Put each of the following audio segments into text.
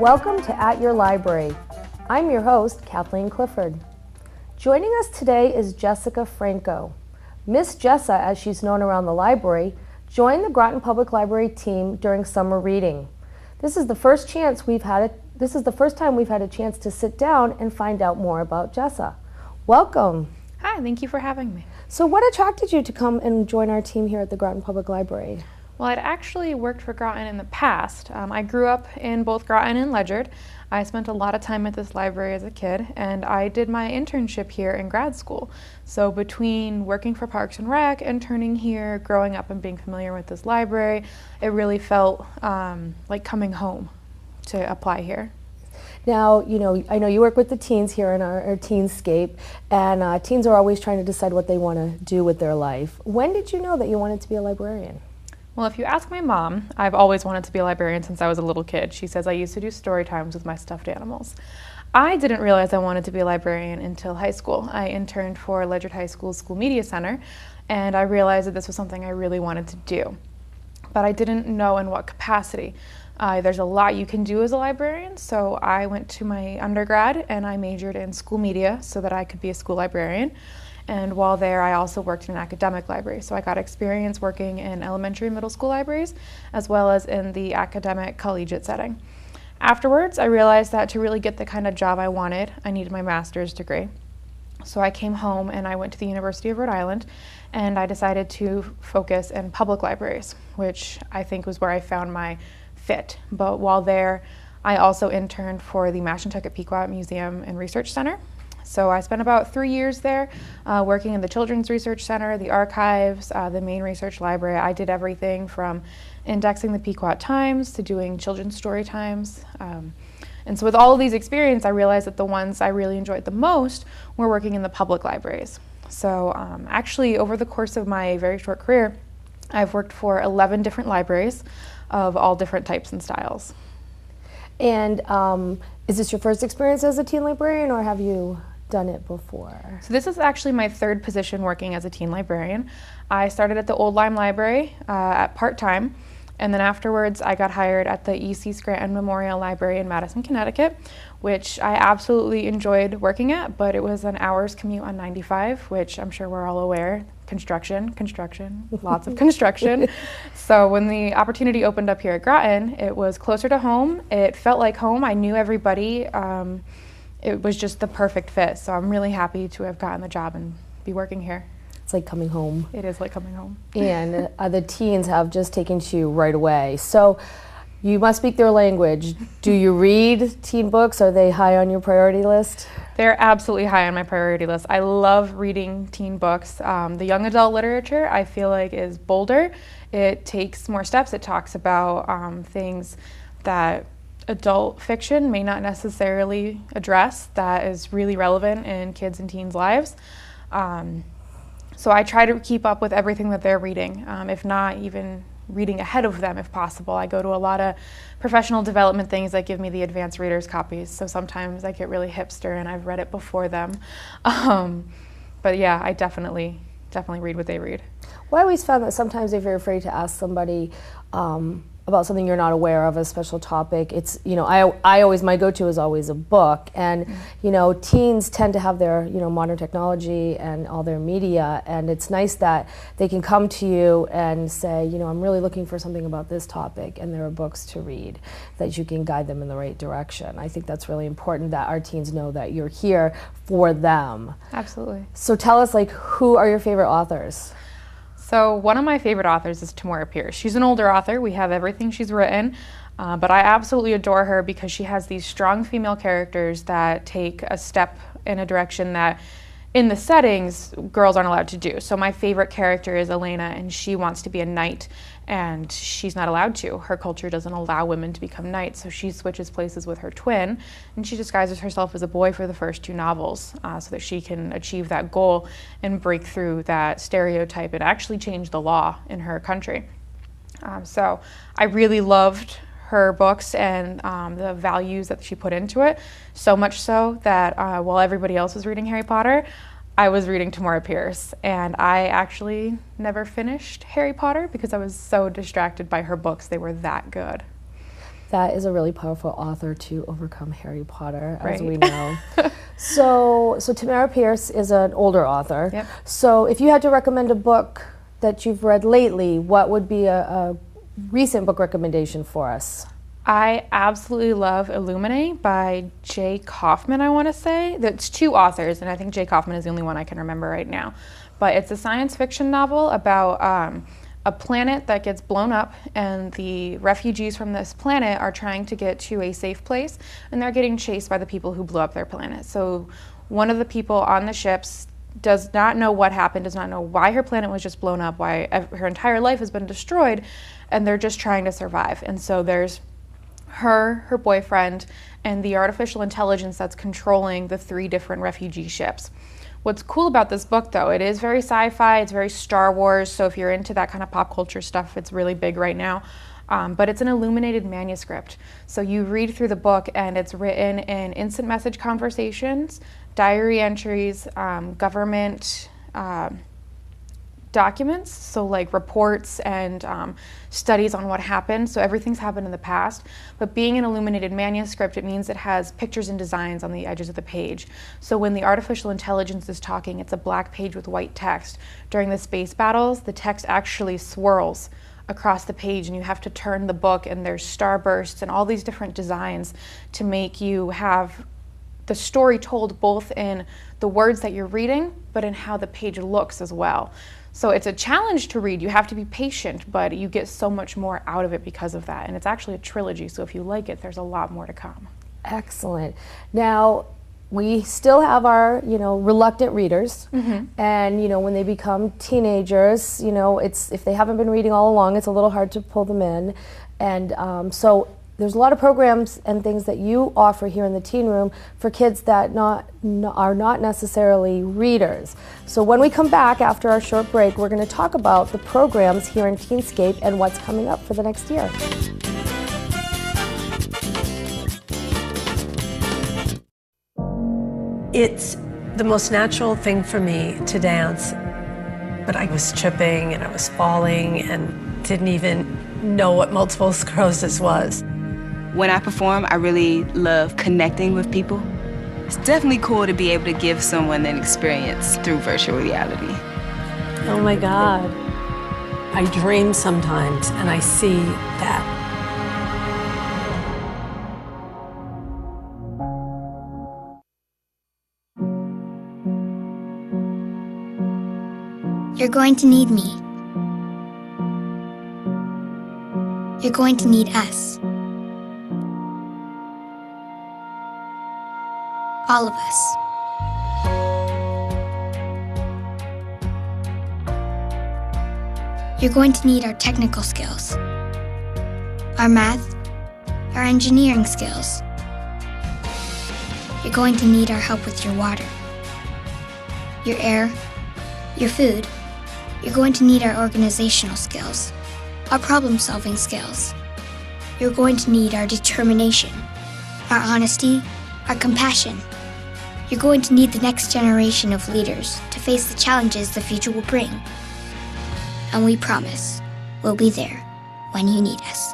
Welcome to At Your Library. I'm your host, Cathleen Clifford. Joining us today is Jessica Franco. Miss Jessa, as she's known around the library, joined the Groton Public Library team during summer reading. This is the first time we've had a chance to sit down and find out more about Jessa. Welcome. Hi, thank you for having me. So what attracted you to come and join our team here at the Groton Public Library? Well, I'd actually worked for Groton in the past. I grew up in both Groton and Ledyard. I spent a lot of time at this library as a kid, and I did my internship here in grad school. So between working for Parks and Rec, interning here, growing up and being familiar with this library, it really felt like coming home to apply here. Now, I know you work with the teens here in our Teenscape, and teens are always trying to decide what they want to do with their life. When did you know that you wanted to be a librarian? Well, if you ask my mom, I've always wanted to be a librarian since I was a little kid. She says I used to do story times with my stuffed animals. I didn't realize I wanted to be a librarian until high school. I interned for Ledyard High School's School Media Center, and I realized that this was something I really wanted to do. But I didn't know in what capacity. There's a lot you can do as a librarian, so I went to my undergrad and I majored in school media so that I could be a school librarian. And while there, I also worked in an academic library. So I got experience working in elementary and middle school libraries, as well as in the academic collegiate setting. Afterwards, I realized that to really get the kind of job I wanted, I needed my master's degree. So I came home and I went to the University of Rhode Island, and I decided to focus in public libraries, which I think was where I found my fit. But while there, I also interned for the Mashantucket Pequot Museum and Research Center. So I spent about 3 years there working in the Children's Research Center, the archives, the main research library. I did everything from indexing the Pequot Times to doing children's story times. And so with all of these experiences, I realized that the ones I really enjoyed the most were working in the public libraries. So actually, over the course of my very short career, I've worked for 11 different libraries of all different types and styles. And is this your first experience as a teen librarian, or have you done it before? So this is actually my third position working as a teen librarian. I started at the Old Lyme Library at part-time, and then afterwards I got hired at the E.C. Scranton Memorial Library in Madison, Connecticut, which I absolutely enjoyed working at, but it was an hour's commute on 95, which I'm sure we're all aware. Construction, lots of construction. So when the opportunity opened up here at Groton, it was closer to home. It felt like home. I knew everybody. It was just the perfect fit. So I'm really happy to have gotten the job and be working here. It's like coming home. It is like coming home. And the teens have just taken to you right away. So you must speak their language. Do you read teen books? Are they high on your priority list? They're absolutely high on my priority list. I love reading teen books. The young adult literature, I feel like, is bolder. It takes more steps. It talks about things that adult fiction may not necessarily address that is really relevant in kids and teens' lives. So I try to keep up with everything that they're reading, if not even reading ahead of them if possible. I go to a lot of professional development things that give me the advanced readers copies, so sometimes I get really hipster and I've read it before them. But yeah, I definitely read what they read. Well, I always found that sometimes if you're afraid to ask somebody about something you're not aware of, a special topic, it's, I always, my go-to is always a book. And, teens tend to have their, modern technology and all their media, and it's nice that they can come to you and say, I'm really looking for something about this topic, and there are books to read that you can guide them in the right direction. I think that's really important that our teens know that you're here for them. Absolutely. So tell us, who are your favorite authors? So one of my favorite authors is Tamora Pierce. She's an older author. We have everything she's written, but I absolutely adore her because she has these strong female characters that take a step in a direction that in the settings girls aren't allowed to do. So my favorite character is Elena, and she wants to be a knight, and she's not allowed to. Her culture doesn't allow women to become knights, so she switches places with her twin, and she disguises herself as a boy for the first 2 novels so that she can achieve that goal and break through that stereotype and actually change the law in her country. So I really loved her books and the values that she put into it, so much so that while everybody else was reading Harry Potter, I was reading Tamora Pierce, and I actually never finished Harry Potter because I was so distracted by her books. They were that good. That is a really powerful author to overcome Harry Potter, as Right. we know. So Tamara Pierce is an older author. Yep. So if you had to recommend a book that you've read lately, what would be a recent book recommendation for us? I absolutely love Illuminate by Jay Kaufman, I want to say. That's two authors, and I think Jay Kaufman is the only one I can remember right now. But it's a science fiction novel about a planet that gets blown up, and the refugees from this planet are trying to get to a safe place, and they're getting chased by the people who blew up their planet. So one of the people on the ships does not know what happened, does not know why her planet was just blown up, why her entire life has been destroyed, and they're just trying to survive. And so there's her boyfriend, and the artificial intelligence that's controlling the 3 different refugee ships. What's cool about this book, though, it is very sci-fi, it's very Star Wars, so if you're into that kind of pop culture stuff, it's really big right now. But it's an illuminated manuscript. So you read through the book, and it's written in instant message conversations, diary entries, government documents, so like reports and studies on what happened. So everything's happened in the past, but being an illuminated manuscript, it means it has pictures and designs on the edges of the page. So when the artificial intelligence is talking, it's a black page with white text. During the space battles, the text actually swirls across the page, and you have to turn the book, and there's starbursts and all these different designs to make you have the story told both in the words that you're reading, but in how the page looks as well. So it's a challenge to read. You have to be patient, but you get so much more out of it because of that. And it's actually a trilogy, so if you like it, there's a lot more to come. Excellent. Now, we still have our, reluctant readers, and when they become teenagers, if they haven't been reading all along, it's a little hard to pull them in, and so there's a lot of programs and things that you offer here in the Teen Room for kids that are not necessarily readers. So when we come back after our short break, we're going to talk about the programs here in Teenscape and what's coming up for the next year. It's the most natural thing for me to dance, but I was tripping and I was falling and didn't even know what multiple sclerosis was. When I perform, I really love connecting with people. It's definitely cool to be able to give someone an experience through virtual reality. Oh my God. I dream sometimes and I see that. You're going to need me. You're going to need us. All of us. You're going to need our technical skills, our math, our engineering skills. You're going to need our help with your water, your air, your food. You're going to need our organizational skills, our problem-solving skills. You're going to need our determination, our honesty, our compassion. You're going to need the next generation of leaders to face the challenges the future will bring. And we promise we'll be there when you need us.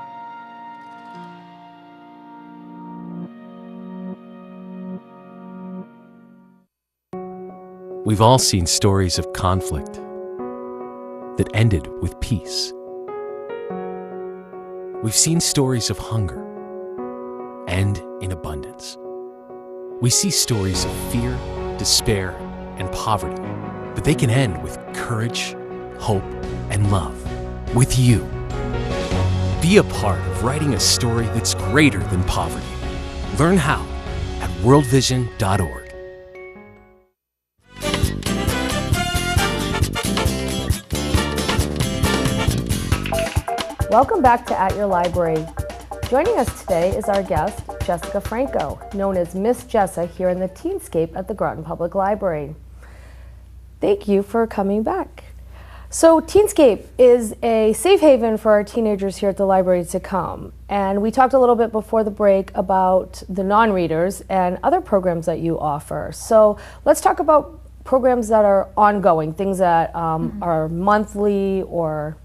We've all seen stories of conflict that ended with peace. We've seen stories of hunger end in abundance. We see stories of fear, despair, and poverty, but they can end with courage, hope, and love. With you. Be a part of writing a story that's greater than poverty. Learn how at worldvision.org. Welcome back to At Your Library. Joining us today is our guest, Jessica Franco, known as Miss Jessa here in the Teenscape at the Groton Public Library. Thank you for coming back. So Teenscape is a safe haven for our teenagers here at the library to come. And we talked a little bit before the break about the non-readers and other programs that you offer. So let's talk about programs that are ongoing, things that are monthly or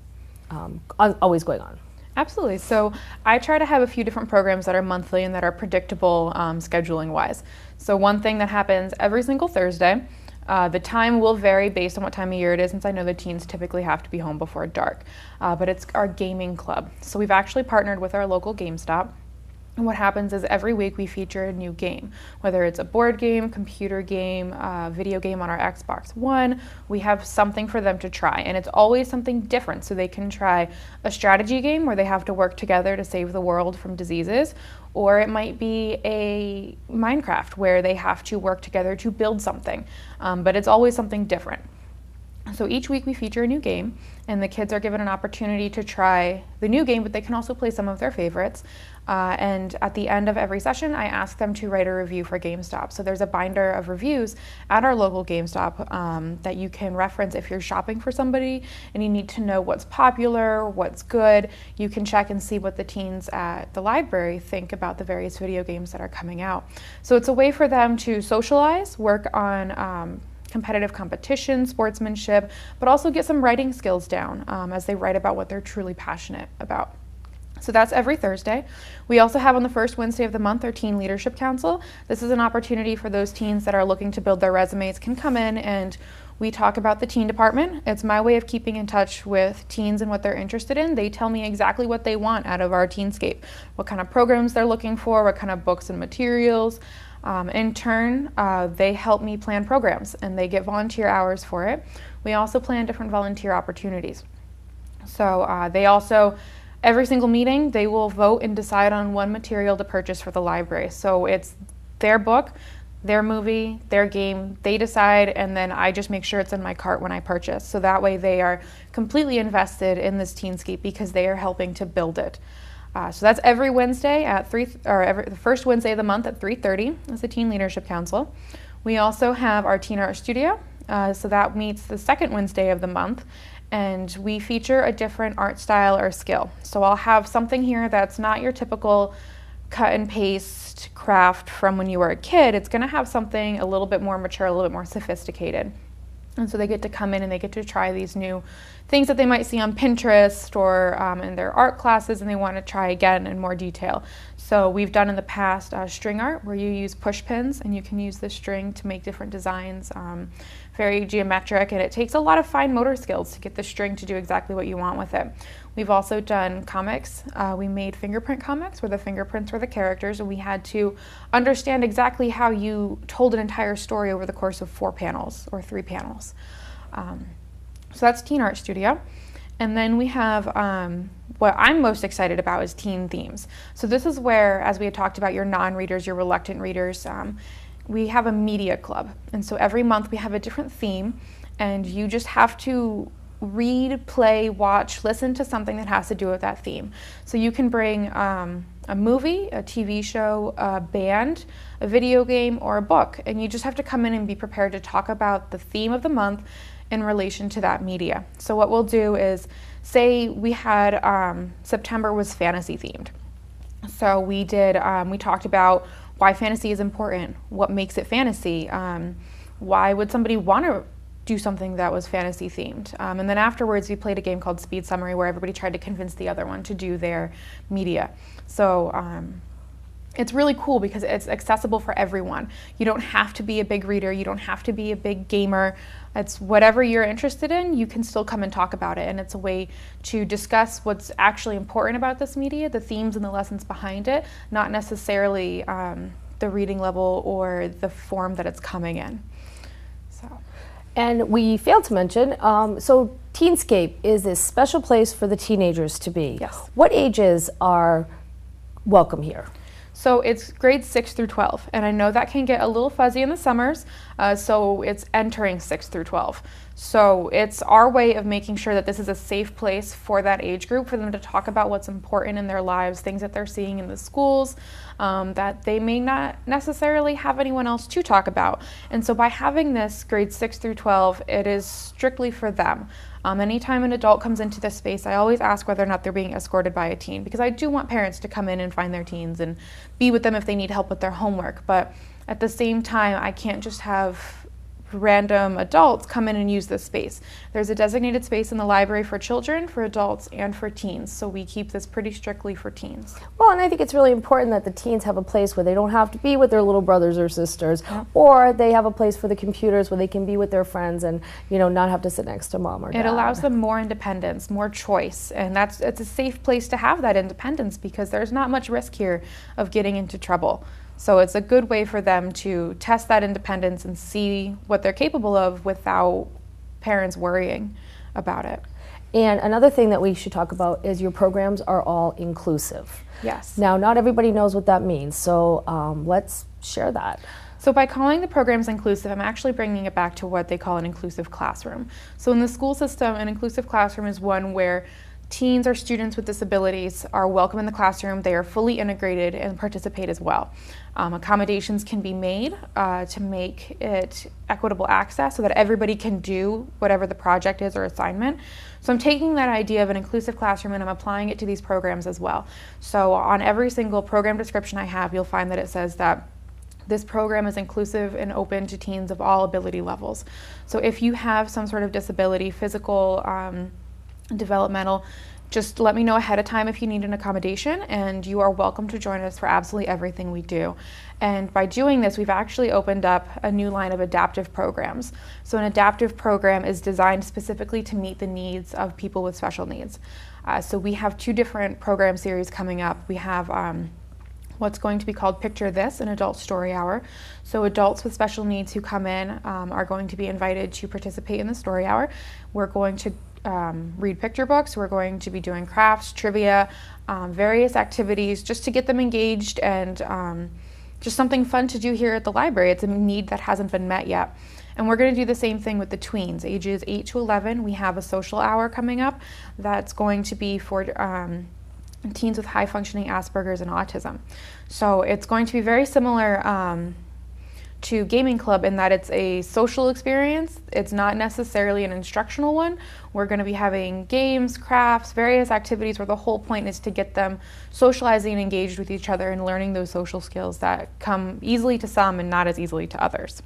always going on. Absolutely. So I try to have a few different programs that are monthly and that are predictable scheduling wise. So one thing that happens every single Thursday, the time will vary based on what time of year it is, since I know the teens typically have to be home before dark, but it's our gaming club. So we've actually partnered with our local GameStop. And what happens is every week we feature a new game, whether it's a board game, computer game, video game on our Xbox One. We have something for them to try, and it's always something different. So they can try a strategy game where they have to work together to save the world from diseases, or it might be a Minecraft where they have to work together to build something, but it's always something different. So each week we feature a new game, and the kids are given an opportunity to try the new game, but they can also play some of their favorites. And at the end of every session, I ask them to write a review for GameStop. So there's a binder of reviews at our local GameStop that you can reference if you're shopping for somebody and you need to know what's popular, what's good. You can check and see what the teens at the library think about the various video games that are coming out. So it's a way for them to socialize, work on competitive competition, sportsmanship, but also get some writing skills down as they write about what they're truly passionate about. So that's every Thursday. We also have on the first Wednesday of the month our Teen Leadership Council. This is an opportunity for those teens that are looking to build their resumes can come in and we talk about the teen department. It's my way of keeping in touch with teens and what they're interested in. They tell me exactly what they want out of our Teenscape, what kind of programs they're looking for, what kind of books and materials. In turn, they help me plan programs and they get volunteer hours for it. We also plan different volunteer opportunities. So they also, every single meeting, they will vote and decide on one material to purchase for the library. So it's their book, their movie, their game, they decide, and then I just make sure it's in my cart when I purchase. So that way they are completely invested in this Teenscape because they are helping to build it. So that's every Wednesday at the first Wednesday of the month at 3:30 is the Teen Leadership Council. We also have our Teen Art Studio. So that meets the second Wednesday of the month, and we feature a different art style or skill. So I'll have something here that's not your typical cut and paste craft from when you were a kid. It's going to have something a little bit more mature, a little bit more sophisticated. And so they get to come in and they get to try these new things that they might see on Pinterest or in their art classes, and they want to try again in more detail. So we've done in the past string art where you use push pins and you can use the string to make different designs, very geometric, and it takes a lot of fine motor skills to get the string to do exactly what you want with it. We've also done comics. We made fingerprint comics where the fingerprints were the characters, and we had to understand exactly how you told an entire story over the course of 4 panels or 3 panels. So that's Teen Art Studio. And then we have, what I'm most excited about is teen themes. So this is where, as we had talked about, your non-readers, your reluctant readers, we have a media club. And so every month we have a different theme, and you just have to read, play, watch, listen to something that has to do with that theme. So you can bring a movie, a TV show, a band, a video game, or a book, and you just have to come in and be prepared to talk about the theme of the month in relation to that media. So what we'll do is, say we had September was fantasy themed. So we talked about why fantasy is important, what makes it fantasy, why would somebody want to do something that was fantasy themed. And then afterwards we played a game called Speed Summary where everybody tried to convince the other one to do their media. So it's really cool because it's accessible for everyone. You don't have to be a big reader, you don't have to be a big gamer. It's whatever you're interested in, you can still come and talk about it, and it's a way to discuss what's actually important about this media, the themes and the lessons behind it, not necessarily the reading level or the form that it's coming in. And we failed to mention, so Teenscape is this special place for the teenagers to be. Yes. What ages are welcome here? So it's grades 6 through 12, and I know that can get a little fuzzy in the summers, so it's entering 6 through 12. So it's our way of making sure that this is a safe place for that age group, for them to talk about what's important in their lives, things that they're seeing in the schools, that they may not necessarily have anyone else to talk about. And so by having this grades 6 through 12, it is strictly for them. Anytime an adult comes into this space, I always ask whether or not they're being escorted by a teen, because I do want parents to come in and find their teens and be with them if they need help with their homework. But at the same time, I can't just have random adults come in and use this space. There's a designated space in the library for children, for adults, and for teens. So we keep this pretty strictly for teens. Well, and I think it's really important that the teens have a place where they don't have to be with their little brothers or sisters, or they have a place for the computers where they can be with their friends and, you know, not have to sit next to mom or dad. It allows them more independence, more choice, and it's a safe place to have that independence because there's not much risk here of getting into trouble. So it's a good way for them to test that independence and see what they're capable of without parents worrying about it. And another thing that we should talk about is your programs are all inclusive. Yes. Now, not everybody knows what that means, so let's share that. So by calling the programs inclusive, I'm actually bringing it back to what they call an inclusive classroom. So in the school system, an inclusive classroom is one where teens or students with disabilities are welcome in the classroom, they are fully integrated and participate as well. Accommodations can be made to make it equitable access so that everybody can do whatever the project is or assignment. So I'm taking that idea of an inclusive classroom and I'm applying it to these programs as well. So on every single program description I have, you'll find that it says that this program is inclusive and open to teens of all ability levels. So if you have some sort of disability, physical, developmental, just let me know ahead of time if you need an accommodation, and you are welcome to join us for absolutely everything we do. And by doing this, we've actually opened up a new line of adaptive programs. So an adaptive program is designed specifically to meet the needs of people with special needs. So we have 2 different program series coming up. We have what's going to be called Picture This, an adult story hour. So adults with special needs who come in are going to be invited to participate in the story hour. We're going to read picture books, we're going to be doing crafts, trivia, various activities just to get them engaged and just something fun to do here at the library. It's a need that hasn't been met yet. And we're going to do the same thing with the tweens, ages 8 to 11. We have a social hour coming up that's going to be for teens with high functioning Asperger's and autism. So it's going to be very similar to Gaming Club in that it's a social experience. It's not necessarily an instructional one. We're going to be having games, crafts, various activities where the whole point is to get them socializing and engaged with each other and learning those social skills that come easily to some and not as easily to others.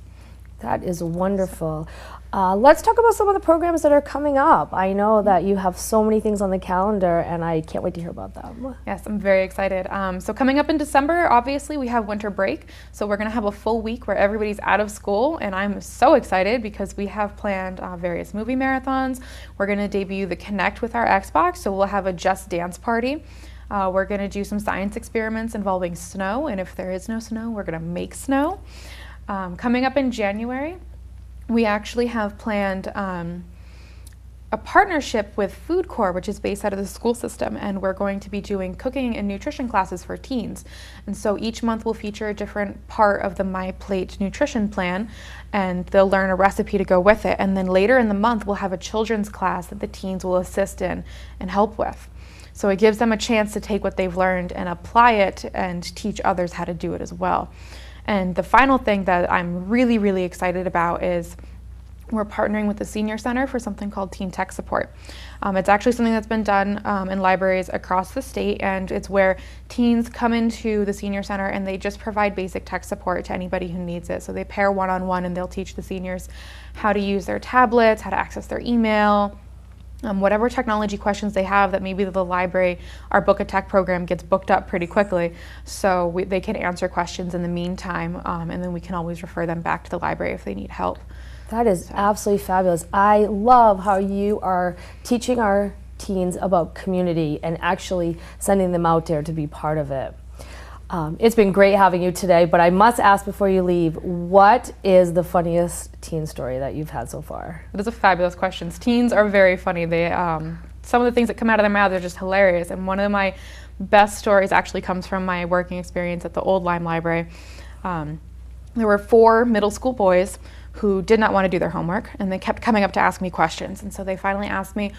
That is wonderful. Let's talk about some of the programs that are coming up. I know that you have so many things on the calendar and I can't wait to hear about them. Yes, I'm very excited. So coming up in December, obviously we have winter break. So we're going to have a full week where everybody's out of school, and I'm so excited because we have planned various movie marathons. We're going to debut the Connect with our Xbox, so we'll have a Just Dance party. We're going to do some science experiments involving snow, and if there is no snow, we're going to make snow. Coming up in January, we actually have planned a partnership with Food Corps, which is based out of the school system, and we're going to be doing cooking and nutrition classes for teens. And so each month will feature a different part of the My Plate nutrition plan, and they'll learn a recipe to go with it. And then later in the month, we'll have a children's class that the teens will assist in and help with. So it gives them a chance to take what they've learned and apply it and teach others how to do it as well. And the final thing that I'm really, really excited about is we're partnering with the Senior Center for something called Teen Tech Support. It's actually something that's been done in libraries across the state, and it's where teens come into the Senior Center and they just provide basic tech support to anybody who needs it. So they pair one-on-one and they'll teach the seniors how to use their tablets, how to access their email, whatever technology questions they have that maybe the library, our Book a Tech program gets booked up pretty quickly, so they can answer questions in the meantime, and then we can always refer them back to the library if they need help. That is absolutely fabulous. I love how you are teaching our teens about community and actually sending them out there to be part of it. It's been great having you today, but I must ask before you leave, what is the funniest teen story that you've had so far? That is a fabulous question. Teens are very funny. They, some of the things that come out of their mouths are just hilarious, and one of my best stories actually comes from my working experience at the old Lyme Library. There were 4 middle school boys who did not want to do their homework, and they kept coming up to ask me questions, and so they finally asked me,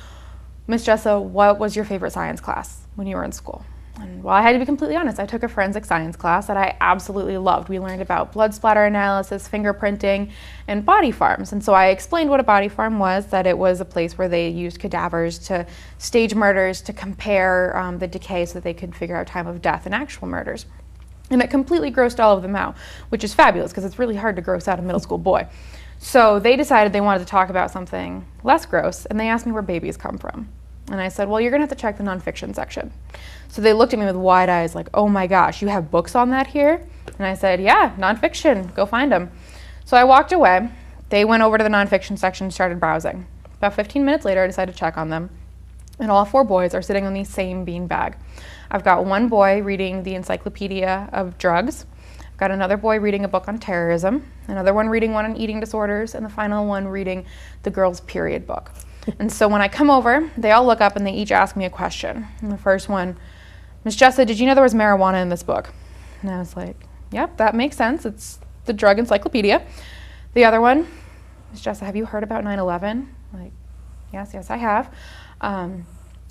Miss Jessa, what was your favorite science class when you were in school? And well, I had to be completely honest, I took a forensic science class that I absolutely loved. We learned about blood splatter analysis, fingerprinting, and body farms. And so I explained what a body farm was, that it was a place where they used cadavers to stage murders, to compare the decay so that they could figure out time of death in actual murders. And it completely grossed all of them out, which is fabulous because it's really hard to gross out a middle school boy. So they decided they wanted to talk about something less gross, and they asked me where babies come from. And I said, well, you're gonna have to check the nonfiction section. So they looked at me with wide eyes like, oh my gosh, you have books on that here? And I said, yeah, nonfiction, go find them. So I walked away. They went over to the nonfiction section and started browsing. About 15 minutes later, I decided to check on them. And all 4 boys are sitting on the same bean bag. I've got one boy reading the Encyclopedia of Drugs. I've got another boy reading a book on terrorism, another one reading one on eating disorders, and the final one reading the girls' period book. And so when I come over, they all look up and they each ask me a question. And the first one, Miss Jessa, did you know there was marijuana in this book? And I was like, yep, that makes sense. It's the drug encyclopedia. The other one, Miss Jessa, have you heard about 9/11? Like, yes, I have.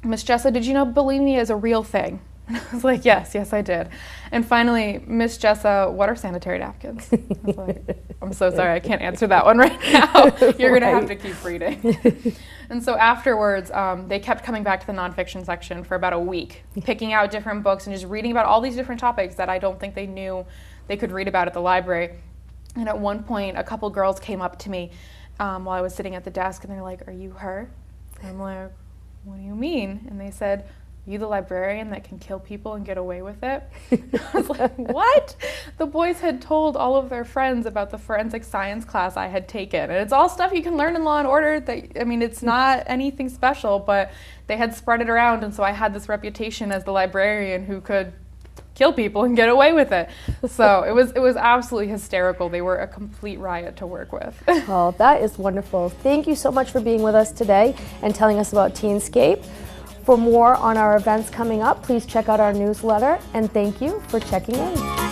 Miss Jessa, did you know bulimia is a real thing? And I was like, yes, I did. And finally, Miss Jessa, what are sanitary napkins? I was like, I'm so sorry, I can't answer that one right now. You're gonna have to keep reading. And so afterwards, they kept coming back to the nonfiction section for about a week, picking out different books and just reading about all these different topics that I don't think they knew they could read about at the library. And at one point, a couple girls came up to me while I was sitting at the desk, and they're like, are you her? And I'm like, what do you mean? And they said, are you the librarian that can kill people and get away with it? I was like, what? The boys had told all of their friends about the forensic science class I had taken. And it's all stuff you can learn in Law and Order. I mean, it's not anything special, but they had spread it around, and so I had this reputation as the librarian who could kill people and get away with it. So it was absolutely hysterical. They were a complete riot to work with. Oh, that is wonderful. Thank you so much for being with us today and telling us about Teenscape. For more on our events coming up, please check out our newsletter, and thank you for checking in.